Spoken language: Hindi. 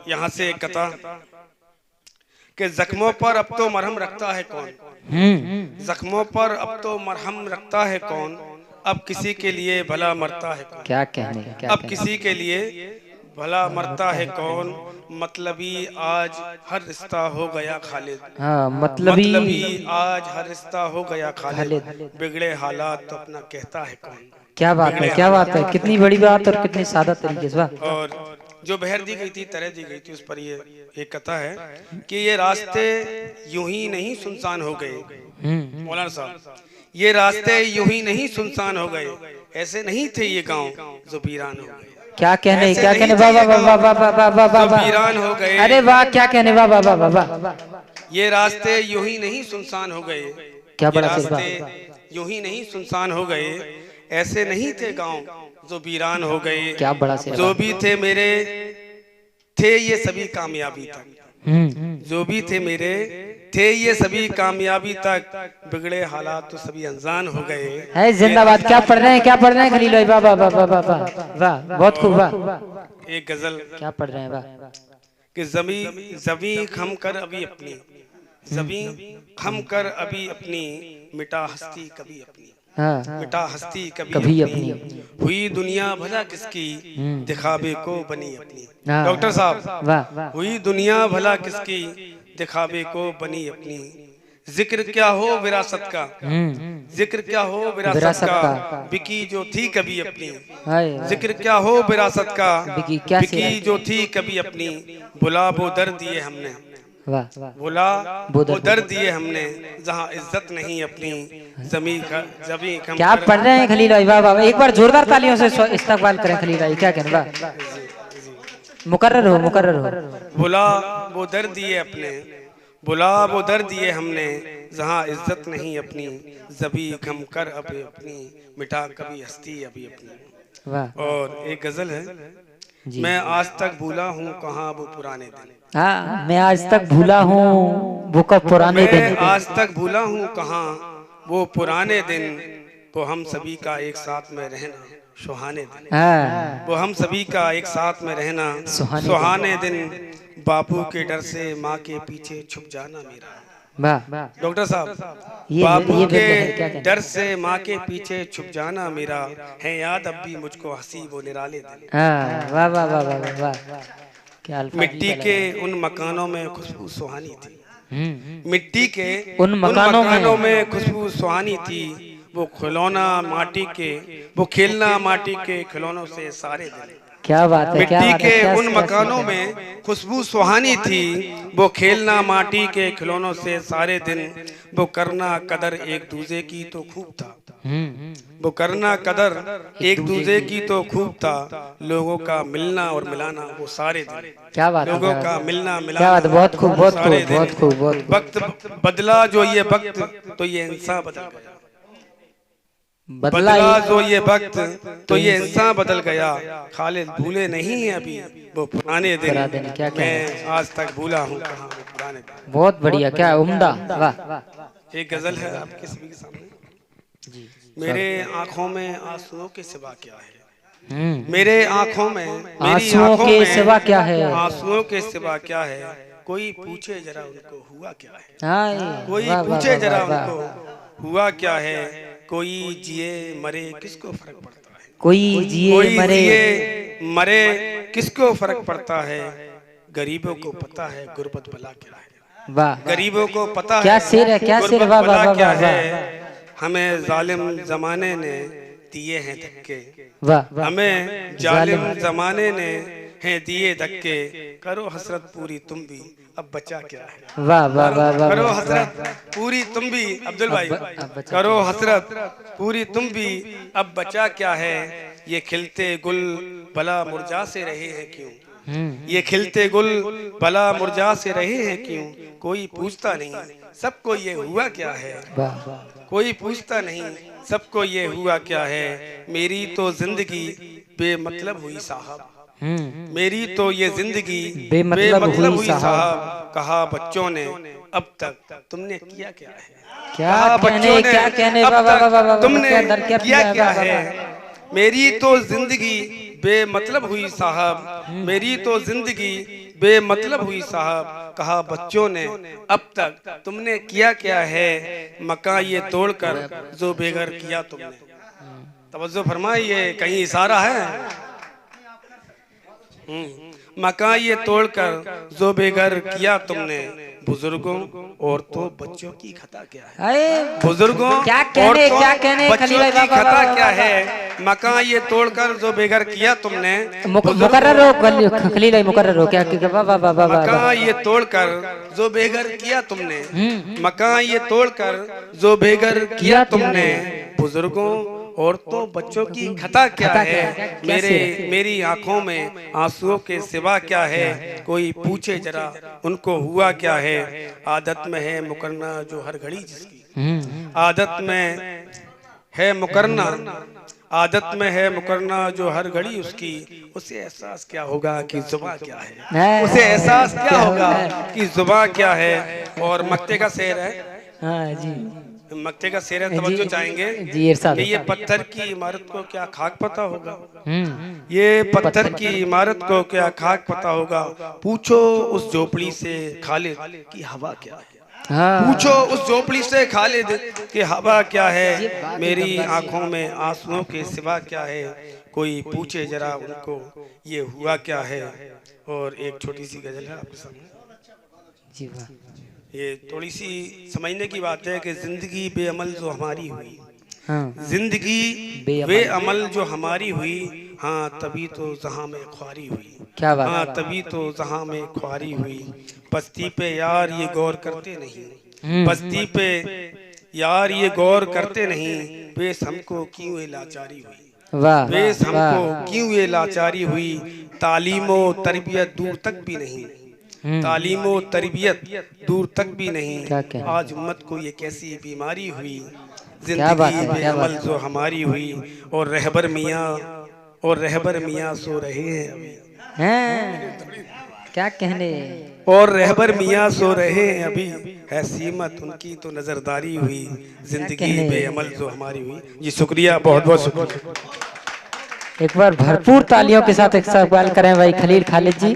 यहाँ से एक कथा कि जख्मों पर अब तो मरहम रखता है कौन। जख्मों पर अब तो मरहम रखता है कौन, अब किसी के लिए भला मरता है कौन। क्या कहने, क्या अब कहने। किसी के लिए भला मरता है कौन, मतलबी आज हर रिश्ता हो गया खालिद। हाँ, मतलबी आज हर रिश्ता हो गया खालिद, खालिद। बिगड़े हालात तो अपना कहता है कौन। क्या बात है, बिगड़े क्या बात है, हालात कितनी बड़ी बात और कितनी सादा तरीके से। वाह। और जो बहर दी गई थी, तरह दी गई थी, उस पर ये एक कथा है कि ये रास्ते यूं ही नहीं सुनसान हो गए। मौलाना साहब, ये रास्ते यूं ही नहीं सुनसान हो गए, ऐसे नहीं थे ये गांव जो वीरान हो गए। क्या कहने, ऐसे क्या नहीं कहने। थे वाह ये वाह वाह वाह गांव वाह वाह वाह वाह जो वाह। वीरान हो गए। अरे वाह, क्या कहने। वाह वाह वाह वाह वाह। ये रास्ते यूं ही नहीं सुनसान हो गए, क्या ये बड़ा शेर। रास्ते वाह। यूं ही नहीं सुनसान हो गए, ऐसे नहीं थे गांव जो वीरान हो गए। क्या बड़ा शेर। जो भी थे मेरे थे ये सभी कामयाबी तक, जो भी थे मेरे थे ये सभी कामयाबी तक, बिगड़े हालात तो सभी अनजान हो गए। है जिंदाबाद। क्या पढ़ रहे हैं, क्या पढ़ रहे हैं खलील भाई। वाह वाह वाह वाह वाह वाह वाह, बहुत खूब। वाह। एक गजल क्या पढ़ रहे हैं। वाह। कि जमी खम कर अभी अपनी, जमी खम कर अभी अपनी, मिटा हस्ती कभी अपनी। हाँ, मिटा हस्ती कभी कभी अपनी, हुई दुनिया भला किसकी, दिखावे को बनी अपनी। हाँ। डॉक्टर साहब, वाह। हुई दुनिया भला किसकी, दिखावे को बनी अपनी। जिक्र क्या हो विरासत का, जिक्र क्या हो विरासत का, बिकी जो थी कभी अपनी। जिक्र क्या हो विरासत का, बिकी जो थी कभी अपनी। बुला वो दर दिए हमने, वाह। बुला वो दर दिए हमने, जहाँ इज्जत नहीं अपनी, जमी कम क्या कर। पढ़ रहे हैं खलील भाई। वाह वाह। एक बार जोरदार तालियों से इस्तकबाल करें खलील भाई। क्या कहने। वाह। मुकर्रर हो, मुकर्रर हो। बुला वो दर दिए अपने, बुला वो दर दिए हमने, जहाँ इज्जत नहीं अपनी, जबी कम कर अभी अपनी, मिटा कभी हस्ती अभी अपनी। वाह। और एक गजल है, मैं आज तक भूला हूँ कहाँ वो पुराने दिन। हाँ, मैं आज तक भूला हूँ वो कब पुराने दिन। मैं आज तक भूला हूँ कहाँ वो पुराने दिन, वो हम सभी का एक साथ में रहना सुहाने दिन। हाँ, वो हम सभी का एक साथ में रहना सुहाने दिन, बापू के डर से माँ के पीछे छुप जाना मेरा। वाह। डॉक्टर साहब, बापू के डर से माँ के पीछे छुप जाना मेरा, है याद अब भी मुझको हंसी वो निराले दिन। हाँ, वाह वाह वाह वाह वाह वाह। क्या अल्फाज। मिट्टी के उन मकानों में खुशबू सुहानी थी, मिट्टी के उन मकानों में खुशबू सुहानी थी। वो खिलौना माटी के, वो खेलना माटी के खिलौनों से सारे दिन। क्या बात है। मिट्टी के उन मकानों में खुशबू सुहानी थी, वो खेलना माटी के खिलौनों से सारे दिन। वो करना कदर एक दूसरे की तो खूब था, वो करना कदर एक दूसरे की तो खूब था। लोगों का मिलना और मिलाना वो सारे दिन। क्या बात है। लोगों का मिलना मिलाना, क्या बात। बहुत खूब, बहुत खूब, बहुत खूब, बहुत खूब। वक्त बदला जो ये वक्त, तो ये इंसान बदल गया। बदला जो ये वक्त, तो ये इंसान बदल गया। खालिद भूले नहीं है अभी वो पुराने दिन, क्या मैं आज तक भूला हूँ कहाँ वो पुराने दिन। बहुत बढ़िया, क्या उम्दा। वाह। एक गजल है आपके सभी के सामने। मेरे आंखों में आंसुओं के सिवा क्या है, मेरे आंखों में, मेरी आंखों के सिवा क्या है, आंसुओं के सिवा क्या है। कोई पूछे जरा उनको हुआ क्या है, कोई पूछे जरा उनको हुआ क्या है। कोई जिए मरे किसको फर्क पड़ता है, कोई जिए मरे किसको फर्क पड़ता है। गरीबों को पता है गुर्बत भला क्या है, वाह। गरीबों को पता क्या शेर है, क्या शेर। वाह वाह क्या वाह है। वाह। हमें जालिम जमाने ने दिए हैं धक्के, वाह। हमें जालिम जमाने ने हैं दिए धक्के। करो हसरत पूरी तुम भी, अब बचा क्या है। वाह वाह वाह वाह। करो हसरत पूरी तुम भी, अब्दुल भाई, करो हसरत पूरी तुम भी, अब बचा क्या है। ये खिलते गुल भला मुरझा से रहे हैं क्यों, ये खिलते गुल भला मुरझा से रहे हैं क्यों। कोई पूछता नहीं सबको ये हुआ क्या है, कोई पूछता नहीं सबको ये हुआ क्या है। मेरी तो जिंदगी बेमतलब हुई साहब, मेरी तो ये जिंदगी बेमतलब हुई साहब। कहा बच्चों ने अब तक तुमने किया क्या है, क्या बच्चों ने क्या कहने। अब तक तुमने किया क्या है। मेरी तो जिंदगी बेमतलब हुई साहब, मेरी तो जिंदगी बेमतलब हुई साहब। कहा बच्चों ने अब तक तुमने किया क्या है, मकान ये तोड़कर जो बेघर किया तुमने। तवज्जो फरमाइए, कहीं इशारा है। मकान ये तोड़कर जो बेघर किया तुमने, बुजुर्गों औरतों बच्चों की खता क्या है। बुजुर्गों औरतों बच्चों की खता क्या है, मकान ये तोड़कर जो बेघर किया तुमने। मुकर्रर हो खलील भाई, मुकर्रर हो। क्या मकान ये तोड़कर जो बेघर किया तुमने, मकान ये तोड़कर जो बेघर किया तुमने। बुजुर्गों औरतों बच्चों की खता क्या है, मेरी आंखों में आंसुओं के सिवा क्या है, कोई पूछे जरा उनको हुआ क्या है। आदत में है मुकरना जो हर घड़ी जिसकी, आदत में है मुकरना, आदत में है मुकरना जो हर घड़ी उसकी। उसे एहसास क्या होगा कि जुबां क्या है, उसे एहसास क्या होगा कि जुबां क्या है। और मक्ते का शेर है। हाँ जी, मक्ते का शेर है, तवज्जो चाहेंगे जी इरशाद। ये पत्थर की इमारत को क्या खाक पता होगा, ये पत्थर की इमारत को क्या खाक पता होगा। पूछो उस झोपड़ी से खालिद की हवा क्या है, पूछो उस झोपड़ी से खालिद की हवा क्या है। मेरी आंखों में आंसुओं के सिवा क्या है, कोई पूछे जरा उनको ये हुआ क्या है। और एक छोटी सी गजल है आपके सामने जी। वाह, ये थोड़ी सी समझने की बात है कि जिंदगी बेअमल जो हमारी हुई, हाँ। जिंदगी बेअमल जो हमारी हुई, हाँ तभी तो जहां में ख्वारी हुई। क्या बात, हाँ तभी तो जहां में ख्वारी हुई। बस्ती पे यार ये गौर करते नहीं, बस्ती पे यार ये गौर करते नहीं। बेस हमको क्यों ये लाचारी हुई, वाह, बेस हमको क्यों ये लाचारी हुई। तालीमो तरबियत दूर तक भी नहीं, तालीमो तरबियत दूर तक भी नहीं। आज उम्मत को ये कैसी बीमारी हुई, जिंदगी बेअमल जो हमारी हुई। और रहबर मियाँ सो रहे हैं अभी, क्या कहने। और रहबर मियाँ सो रहे हैं अभी, है सीमत उनकी तो नजरदारी हुई। जिंदगी बेअमल जो हमारी हुई। जी शुक्रिया, बहुत बहुत शुक्रिया। एक बार भरपूर तालियों के साथ इस्तकबाल करें भाई खलील खालिद जी।